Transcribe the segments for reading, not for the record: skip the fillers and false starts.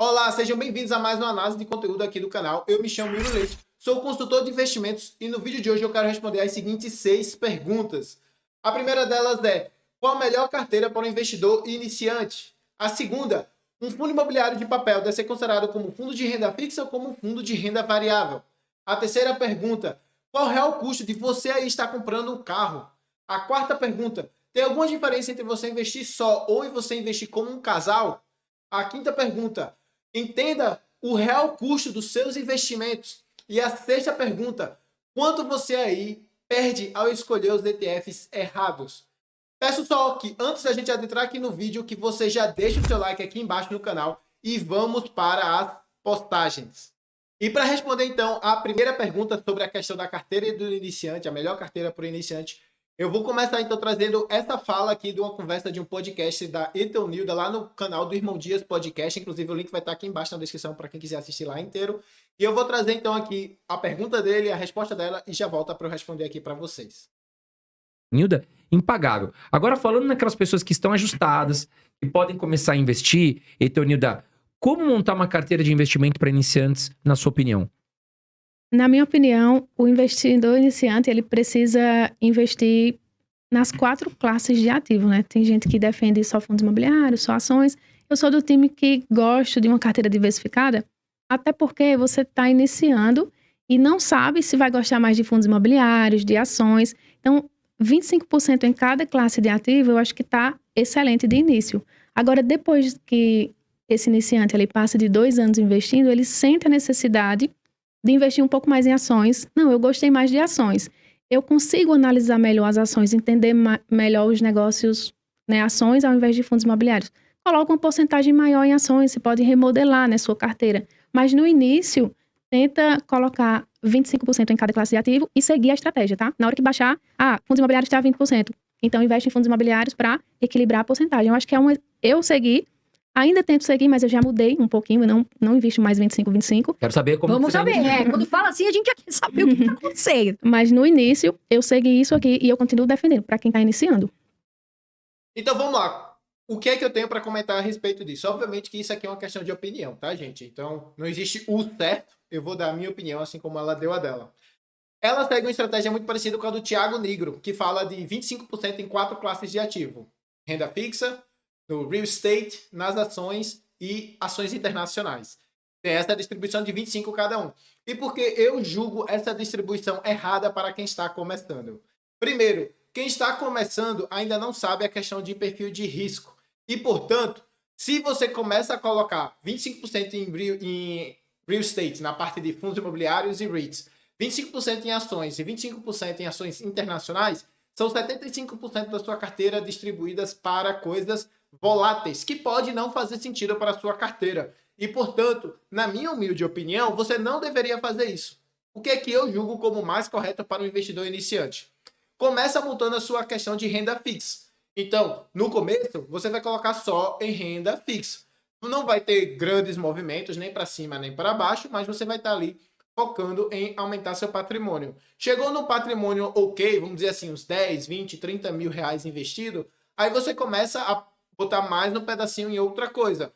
Olá, sejam bem-vindos a mais uma análise de conteúdo aqui do canal. Eu me chamo Yuri Leite, sou consultor de investimentos e no vídeo de hoje eu quero responder as seguintes 6 perguntas. A primeira delas é: qual a melhor carteira para um investidor iniciante? A segunda: um fundo imobiliário de papel deve ser considerado como fundo de renda fixa ou como fundo de renda variável? A terceira pergunta: qual o real custo de você aí estar comprando um carro? A quarta pergunta: tem alguma diferença entre você investir só ou você investir como um casal? A quinta pergunta: entenda o real custo dos seus investimentos. E a sexta pergunta: quanto você aí perde ao escolher os ETFs errados? Peço só que antes da gente adentrar aqui no vídeo, que você já deixe o seu like aqui embaixo no canal e vamos para as postagens. E para responder então a primeira pergunta sobre a questão da carteira do iniciante, a melhor carteira para o iniciante, eu vou começar então trazendo essa fala aqui de uma conversa de um podcast da Etonilda lá no canal do Irmão Dias Podcast. Inclusive o link vai estar aqui embaixo na descrição para quem quiser assistir lá inteiro. E eu vou trazer então aqui a pergunta dele, a resposta dela e já volta para eu responder aqui para vocês. Nilda, impagável. Agora falando naquelas pessoas que estão ajustadas, que podem começar a investir, então, Nilda, como montar uma carteira de investimento para iniciantes, na sua opinião? Na minha opinião, o investidor iniciante, ele precisa investir nas 4 classes de ativo, né? Tem gente que defende só fundos imobiliários, só ações. Eu sou do time que gosto de uma carteira diversificada, até porque você está iniciando e não sabe se vai gostar mais de fundos imobiliários, de ações. Então, 25% em cada classe de ativo, eu acho que está excelente de início. Agora, depois que esse iniciante ele passa de 2 anos investindo, ele sente a necessidade de investir um pouco mais em ações. Não, eu gostei mais de ações. Eu consigo analisar melhor as ações, entender melhor os negócios, né, ações ao invés de fundos imobiliários. Coloca uma porcentagem maior em ações, você pode remodelar, né, sua carteira. Mas no início, tenta colocar 25% em cada classe de ativo e seguir a estratégia, tá? Na hora que baixar, fundos imobiliários está 20%. Então, investe em fundos imobiliários para equilibrar a porcentagem. Eu acho que eu segui. Ainda tento seguir, mas eu já mudei um pouquinho, eu não invisto mais 25. Quero saber como Vamos saber, quando fala assim, a gente já quer saber o que está acontecendo. Mas no início, eu segui isso aqui e eu continuo defendendo para quem está iniciando. Então vamos lá. O que é que eu tenho para comentar a respeito disso? Obviamente que isso aqui é uma questão de opinião, tá, gente? Então não existe o certo, eu vou dar a minha opinião assim como ela deu a dela. Ela segue uma estratégia muito parecida com a do Thiago Nigro, que fala de 25% em 4 classes de ativo: renda fixa, no real estate, nas ações e ações internacionais. Tem essa distribuição de 25 cada um. E por que eu julgo essa distribuição errada para quem está começando? Primeiro, quem está começando ainda não sabe a questão de perfil de risco. E, portanto, se você começa a colocar 25% em real estate, na parte de fundos imobiliários e REITs, 25% em ações e 25% em ações internacionais, são 75% da sua carteira distribuídas para coisas voláteis, que pode não fazer sentido para a sua carteira. E, portanto, na minha humilde opinião, você não deveria fazer isso. O que é que eu julgo como mais correto para o investidor iniciante? Começa montando a sua questão de renda fixa. Então, no começo, você vai colocar só em renda fixa. Não vai ter grandes movimentos, nem para cima, nem para baixo, mas você vai estar ali focando em aumentar seu patrimônio. Chegou no patrimônio ok, vamos dizer assim, uns 10, 20, 30 mil reais investido, aí você começa a botar mais no pedacinho em outra coisa.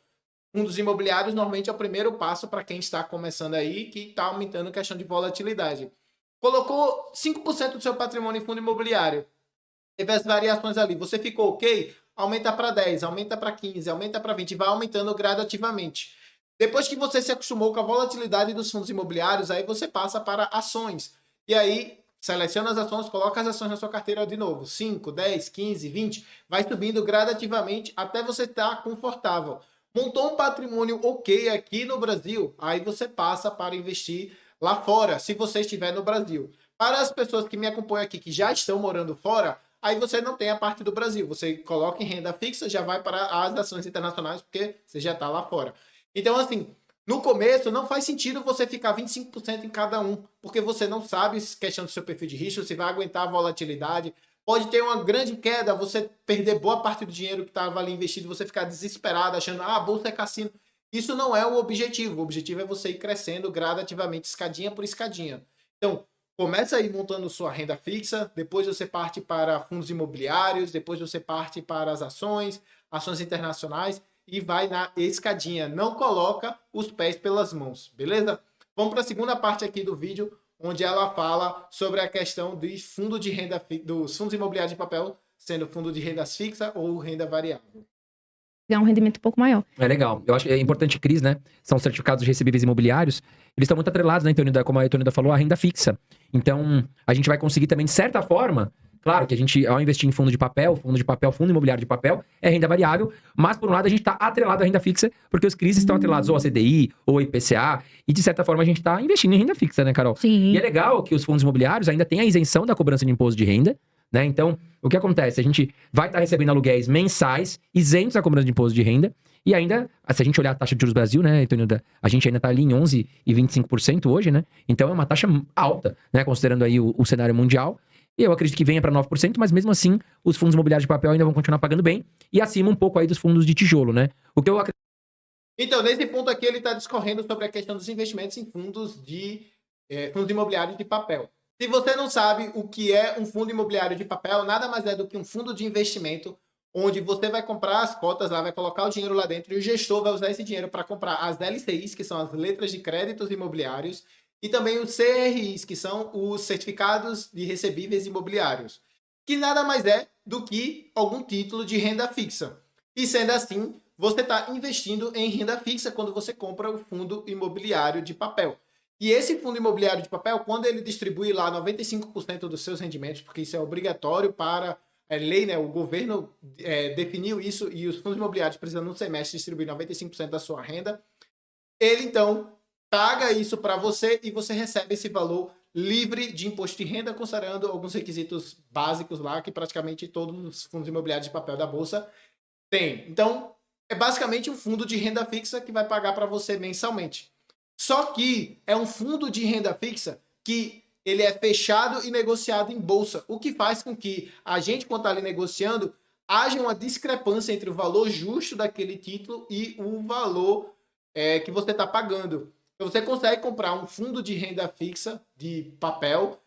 Fundos imobiliários normalmente é o primeiro passo para quem está começando aí, que está aumentando a questão de volatilidade. Colocou 5% do seu patrimônio em fundo imobiliário, teve as variações ali, você ficou ok, aumenta para 10, aumenta para 15, aumenta para 20, vai aumentando gradativamente. Depois que você se acostumou com a volatilidade dos fundos imobiliários, aí você passa para ações. E aí, seleciona as ações, coloca as ações na sua carteira de novo. 5, 10, 15, 20. Vai subindo gradativamente até você estar confortável. Montou um patrimônio ok aqui no Brasil, aí você passa para investir lá fora, se você estiver no Brasil. Para as pessoas que me acompanham aqui, que já estão morando fora, aí você não tem a parte do Brasil. Você coloca em renda fixa, já vai para as ações internacionais, porque você já está lá fora. Então, assim, no começo não faz sentido você ficar 25% em cada um, porque você não sabe questão do seu perfil de risco, se vai aguentar a volatilidade. Pode ter uma grande queda, você perder boa parte do dinheiro que estava ali investido, você ficar desesperado, achando, a bolsa é cassino. Isso não é o objetivo. O objetivo é você ir crescendo gradativamente, escadinha por escadinha. Então, começa aí montando sua renda fixa, depois você parte para fundos imobiliários, depois você parte para as ações internacionais. e vai na escadinha. Não coloca os pés pelas mãos, beleza? Vamos para a segunda parte aqui do vídeo, onde ela fala sobre a questão de fundo de renda dos fundos imobiliários de papel, sendo fundo de renda fixa ou renda variável. Ganhar um rendimento um pouco maior. É legal. Eu acho que é importante, CRIs, né? São certificados de recebíveis imobiliários. Eles estão muito atrelados, né, Tonida? Como a Tonida falou, a renda fixa. Então, a gente vai conseguir também, de certa forma, claro que a gente, ao investir em fundo imobiliário de papel, é renda variável, mas, por um lado, a gente está atrelado à renda fixa, porque os CRIs estão atrelados ou a CDI, ou a IPCA, e, de certa forma, a gente está investindo em renda fixa, né, Carol? Sim. E é legal que os fundos imobiliários ainda têm a isenção da cobrança de imposto de renda, né? Então, o que acontece? A gente vai estar recebendo aluguéis mensais, isentos da cobrança de imposto de renda, e ainda, se a gente olhar a taxa de juros Brasil, né, Tonilda, a gente ainda está ali em 11,25% hoje, né? Então é uma taxa alta, né, considerando aí o cenário mundial. E eu acredito que venha para 9%, mas mesmo assim, os fundos imobiliários de papel ainda vão continuar pagando bem, e acima um pouco aí dos fundos de tijolo, né? O que eu acredito. Então, nesse ponto aqui, ele está discorrendo sobre a questão dos investimentos em fundos imobiliários de papel. Se você não sabe o que é um fundo imobiliário de papel, nada mais é do que um fundo de investimento onde você vai comprar as cotas lá, vai colocar o dinheiro lá dentro e o gestor vai usar esse dinheiro para comprar as LCIs, que são as letras de créditos imobiliários, e também os CRIs, que são os certificados de recebíveis imobiliários, que nada mais é do que algum título de renda fixa. E sendo assim, você está investindo em renda fixa quando você compra o fundo imobiliário de papel. E esse fundo imobiliário de papel, quando ele distribui lá 95% dos seus rendimentos, porque isso é obrigatório para lei, né? O governo definiu isso e os fundos imobiliários precisam no semestre distribuir 95% da sua renda, ele então paga isso para você e você recebe esse valor livre de imposto de renda, considerando alguns requisitos básicos lá que praticamente todos os fundos imobiliários de papel da Bolsa têm. Então, é basicamente um fundo de renda fixa que vai pagar para você mensalmente. Só que é um fundo de renda fixa que ele é fechado e negociado em bolsa, o que faz com que a gente, quando está ali negociando, haja uma discrepância entre o valor justo daquele título e o valor que você está pagando. Então, você consegue comprar um fundo de renda fixa de papel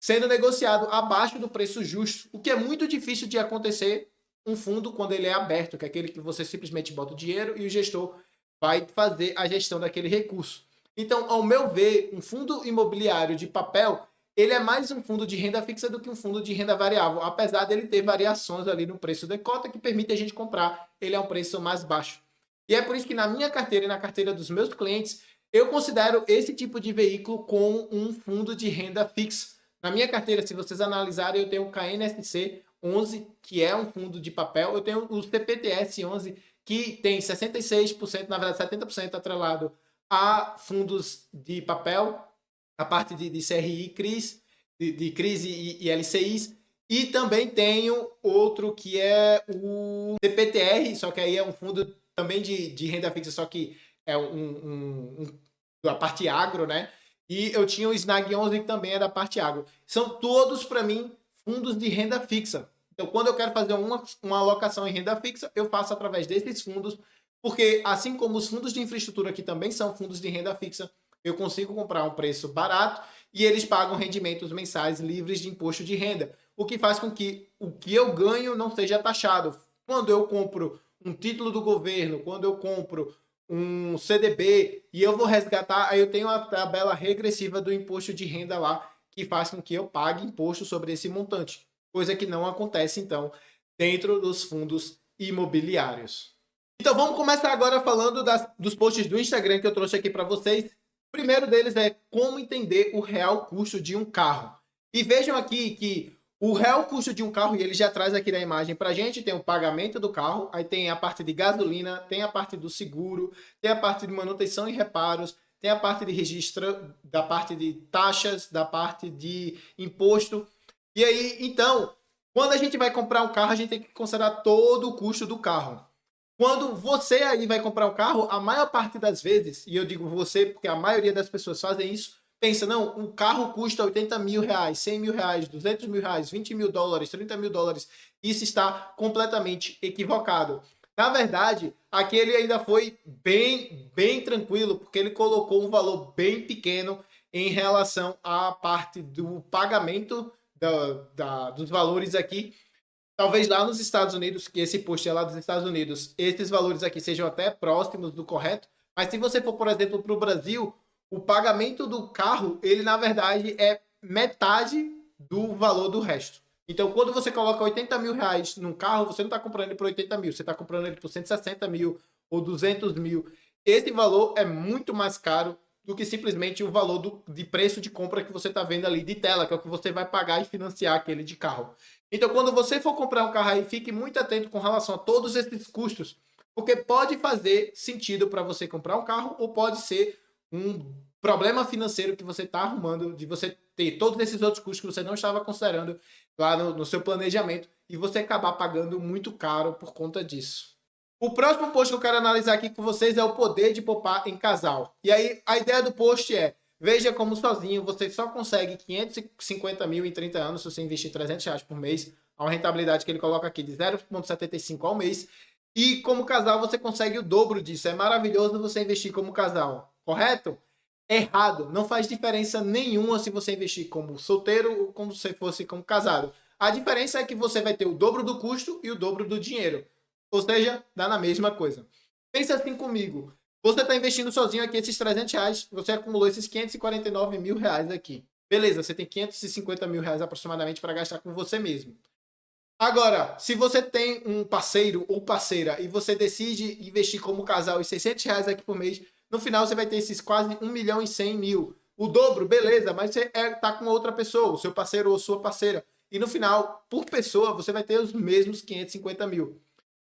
sendo negociado abaixo do preço justo, o que é muito difícil de acontecer um fundo quando ele é aberto, que é aquele que você simplesmente bota o dinheiro e o gestor vai fazer a gestão daquele recurso. Então, ao meu ver, um fundo imobiliário de papel, ele é mais um fundo de renda fixa do que um fundo de renda variável, apesar dele ter variações ali no preço da cota que permite a gente comprar, ele é um preço mais baixo. E é por isso que na minha carteira e na carteira dos meus clientes, eu considero esse tipo de veículo como um fundo de renda fixa. Na minha carteira, se vocês analisarem, eu tenho o KNSC 11, que é um fundo de papel, eu tenho o CPTS 11, que tem 66%, na verdade 70% atrelado a fundos de papel, a parte de CRI, CRIs, de CRIs e LCIs, e também tenho outro que é o CPTR, só que aí é um fundo também de renda fixa, só que é da parte agro, né? E eu tinha o Snag 11, que também é da parte agro. São todos, para mim, fundos de renda fixa. Então, quando eu quero fazer uma alocação em renda fixa, eu faço através desses fundos, porque assim como os fundos de infraestrutura, que também são fundos de renda fixa, eu consigo comprar um preço barato e eles pagam rendimentos mensais livres de imposto de renda, o que faz com que o que eu ganho não seja taxado. Quando eu compro um título do governo, quando eu compro um CDB e eu vou resgatar, aí eu tenho a tabela regressiva do imposto de renda lá, que faz com que eu pague imposto sobre esse montante, coisa que não acontece, então, dentro dos fundos imobiliários. Então, vamos começar agora falando dos posts do Instagram que eu trouxe aqui para vocês. O primeiro deles é como entender o real custo de um carro. E vejam aqui que o real custo de um carro, e ele já traz aqui na imagem pra gente, tem o pagamento do carro, aí tem a parte de gasolina, tem a parte do seguro, tem a parte de manutenção e reparos, tem a parte de registro, da parte de taxas, da parte de imposto. E aí, então, quando a gente vai comprar um carro, a gente tem que considerar todo o custo do carro. Quando você aí vai comprar um carro, a maior parte das vezes, e eu digo você porque a maioria das pessoas fazem isso, pensa, não, um carro custa 80 mil reais, 100 mil reais, 200 mil reais, 20 mil dólares, 30 mil dólares. Isso está completamente equivocado. Na verdade, aqui ele ainda foi bem tranquilo, porque ele colocou um valor bem pequeno em relação à parte do pagamento dos valores aqui. Talvez lá nos Estados Unidos, que esse post é lá dos Estados Unidos, esses valores aqui sejam até próximos do correto, mas se você for, por exemplo, para o Brasil, o pagamento do carro, ele na verdade é metade do valor do resto. Então, quando você coloca 80 mil reais num carro, você não está comprando ele por 80 mil, você está comprando ele por 160 mil ou 200 mil. Esse valor é muito mais caro do que simplesmente o valor de preço de compra que você está vendo ali de tela, que é o que você vai pagar e financiar aquele de carro. Então, quando você for comprar um carro aí, fique muito atento com relação a todos esses custos, porque pode fazer sentido para você comprar um carro ou pode ser um problema financeiro que você está arrumando, de você ter todos esses outros custos que você não estava considerando lá no seu planejamento e você acabar pagando muito caro por conta disso. O próximo post que eu quero analisar aqui com vocês é o poder de poupar em casal. E aí, a ideia do post é, veja como sozinho você só consegue 550 mil em 30 anos se você investir 300 reais por mês, a uma rentabilidade que ele coloca aqui de 0,75 ao mês. E como casal você consegue o dobro disso. É maravilhoso você investir como casal, correto? Errado. Não faz diferença nenhuma se você investir como solteiro ou como se fosse como casado. A diferença é que você vai ter o dobro do custo e o dobro do dinheiro. Ou seja, dá na mesma coisa. Pensa assim comigo. Você está investindo sozinho aqui esses 300 reais, você acumulou esses 549 mil reais aqui. Beleza, você tem 550 mil reais aproximadamente para gastar com você mesmo. Agora, se você tem um parceiro ou parceira e você decide investir como casal os 600 reais aqui por mês, no final você vai ter esses quase 1 milhão e 100 mil. O dobro, beleza, mas você tá com outra pessoa, o seu parceiro ou sua parceira. E no final, por pessoa, você vai ter os mesmos 550 mil.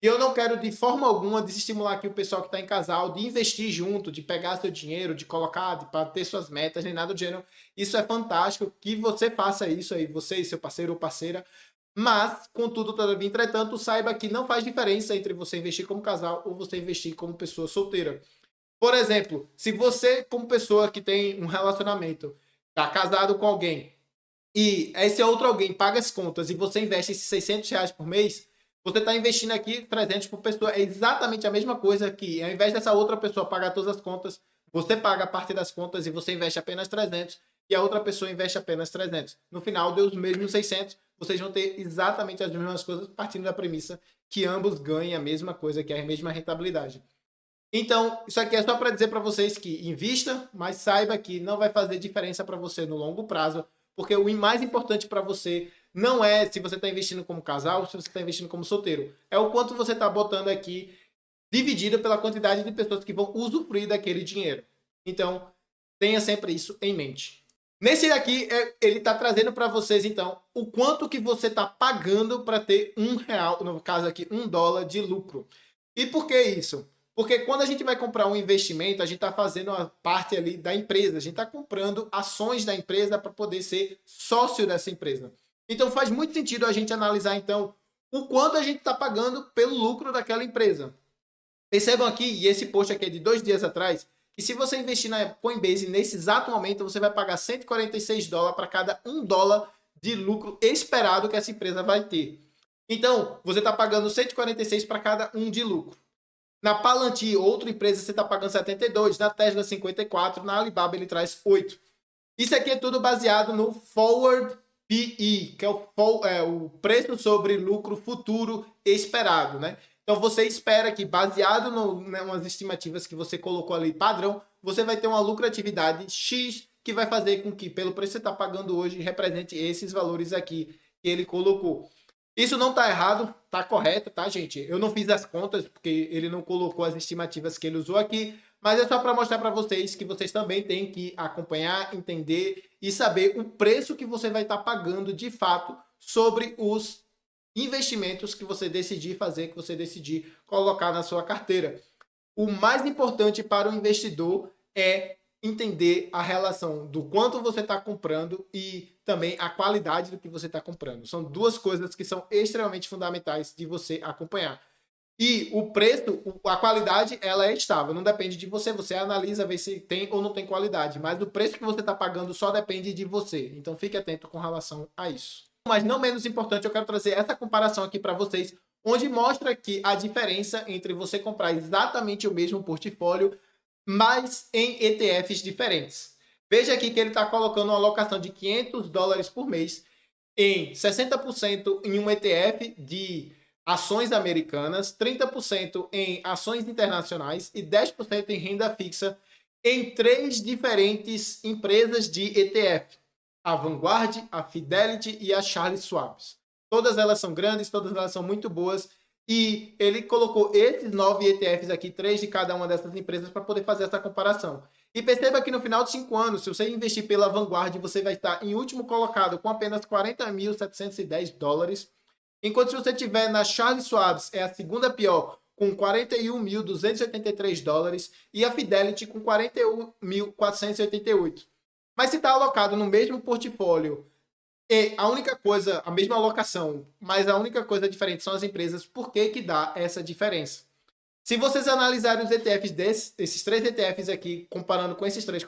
E eu não quero de forma alguma desestimular aqui o pessoal que está em casal de investir junto, de pegar seu dinheiro, de colocar, para ter suas metas, nem nada do gênero. Isso é fantástico, que você faça isso aí, você e seu parceiro ou parceira. Mas, contudo, todavia, entretanto, saiba que não faz diferença entre você investir como casal ou você investir como pessoa solteira. Por exemplo, se você, como pessoa que tem um relacionamento, está casado com alguém e esse outro alguém paga as contas e você investe esses 600 reais por mês, você está investindo aqui 300 por pessoa. É exatamente a mesma coisa que, ao invés dessa outra pessoa pagar todas as contas, você paga a parte das contas e você investe apenas 300 e a outra pessoa investe apenas 300. No final, deu os mesmos 600. Vocês vão ter exatamente as mesmas coisas partindo da premissa que ambos ganhem a mesma coisa, que é a mesma rentabilidade. Então, isso aqui é só para dizer para vocês que invista, mas saiba que não vai fazer diferença para você no longo prazo, porque o mais importante para você não é se você está investindo como casal ou se você está investindo como solteiro. É o quanto você está botando aqui, dividido pela quantidade de pessoas que vão usufruir daquele dinheiro. Então, tenha sempre isso em mente. Nesse daqui, ele está trazendo para vocês, então, o quanto que você está pagando para ter R$1, no caso aqui, $1 de lucro. E por que isso? Porque quando a gente vai comprar um investimento, a gente está fazendo a parte ali da empresa. A gente está comprando ações da empresa para poder ser sócio dessa empresa. Então faz muito sentido a gente analisar, então, o quanto a gente está pagando pelo lucro daquela empresa. Percebam aqui, e esse post aqui é de 2 dias atrás, que se você investir na Coinbase nesse exato momento, você vai pagar $146 para cada $1 de lucro esperado que essa empresa vai ter. Então, você está pagando 146 para cada $1 de lucro. Na Palantir, outra empresa, você está pagando 72, na Tesla 54, na Alibaba ele traz 8. Isso aqui é tudo baseado no Forward PE, que é o preço sobre lucro futuro esperado, né? Então você espera que, baseado nas estimativas que você colocou ali padrão, você vai ter uma lucratividade X que vai fazer com que, pelo preço que você está pagando hoje, represente esses valores aqui que ele colocou. Isso não está errado, está correto, tá, gente? Eu não fiz as contas, porque ele não colocou as estimativas que ele usou aqui, mas é só para mostrar para vocês que vocês também têm que acompanhar, entender e saber o preço que você vai estar pagando de fato sobre os investimentos que você decidir fazer, que você decidir colocar na sua carteira. O mais importante para o investidor é entender a relação do quanto você está comprando e também a qualidade do que você está comprando. São duas coisas que são extremamente fundamentais de você acompanhar. E o preço, a qualidade, ela é estável, não depende de você. Você analisa, vê se tem ou não tem qualidade, mas o preço que você está pagando só depende de você. Então fique atento com relação a isso. Mas não menos importante, eu quero trazer essa comparação aqui para vocês, onde mostra que a diferença entre você comprar exatamente o mesmo portfólio, mas em ETFs diferentes. Veja aqui que ele está colocando uma alocação de $500 por mês em 60% em um ETF de ações americanas, 30% em ações internacionais e 10% em renda fixa em 3 diferentes empresas de ETF. A Vanguard, a Fidelity e a Charles Schwab. Todas elas são grandes, todas elas são muito boas. E ele colocou esses 9 ETFs aqui, 3 de cada uma dessas empresas, para poder fazer essa comparação. E perceba que no final de 5 anos, se você investir pela Vanguard, você vai estar em último colocado com apenas $40.710. Enquanto se você tiver na Charles Schwab, é a segunda pior, com $41.283. E a Fidelity com $41.488. Mas se está alocado no mesmo portfólio, e a única coisa, a mesma alocação, mas a única coisa diferente são as empresas, por que dá essa diferença? Se vocês analisarem os ETFs esses 3 ETFs aqui, comparando com esses 3,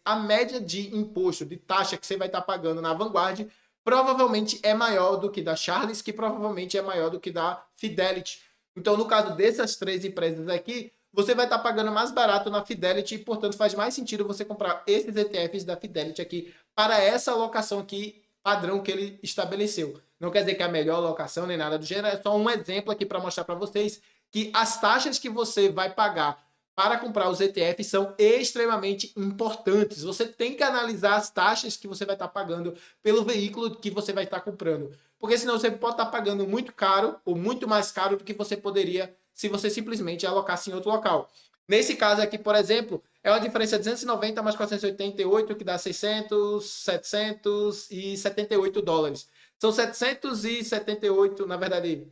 a média de imposto, de taxa que você vai estar pagando na Vanguard, provavelmente é maior do que da Charles, que provavelmente é maior do que da Fidelity. Então, no caso dessas 3 empresas aqui, você vai estar pagando mais barato na Fidelity e, portanto, faz mais sentido você comprar esses ETFs da Fidelity aqui para essa alocação aqui, padrão que ele estabeleceu. Não quer dizer que é a melhor alocação nem nada do gênero, é só um exemplo aqui para mostrar para vocês que as taxas que você vai pagar para comprar os ETFs são extremamente importantes. Você tem que analisar as taxas que você vai estar pagando pelo veículo que você vai estar comprando. Porque senão você pode estar pagando muito caro ou muito mais caro do que você poderia se você simplesmente alocasse em outro local. Nesse caso aqui, por exemplo, é uma diferença de 290 mais 488, que dá 778 dólares. São 778, na verdade,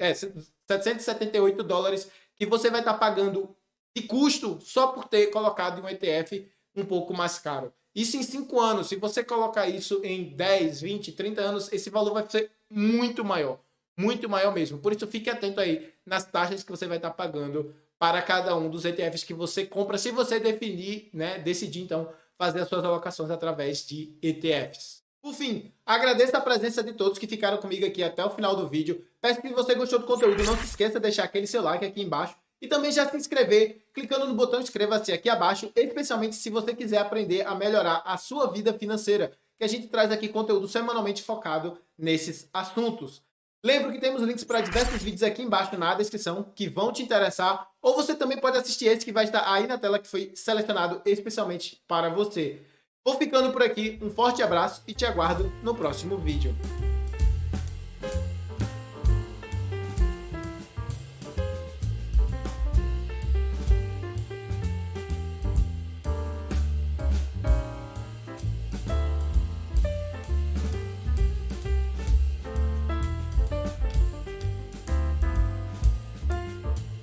778 dólares que você vai estar pagando de custo só por ter colocado em um ETF um pouco mais caro. Isso em 5 anos. Se você colocar isso em 10, 20, 30 anos, esse valor vai ser muito maior. Muito maior mesmo. Por isso, fique atento aí nas taxas que você vai estar pagando para cada um dos ETFs que você compra, se você definir, né, decidir, então, fazer as suas alocações através de ETFs. Por fim, agradeço a presença de todos que ficaram comigo aqui até o final do vídeo. Peço que se você gostou do conteúdo, não se esqueça de deixar aquele seu like aqui embaixo e também já se inscrever, clicando no botão inscreva-se aqui abaixo, especialmente se você quiser aprender a melhorar a sua vida financeira, que a gente traz aqui conteúdo semanalmente focado nesses assuntos. Lembro que temos links para diversos vídeos aqui embaixo na descrição que vão te interessar, ou você também pode assistir esse que vai estar aí na tela que foi selecionado especialmente para você. Vou ficando por aqui, um forte abraço e te aguardo no próximo vídeo.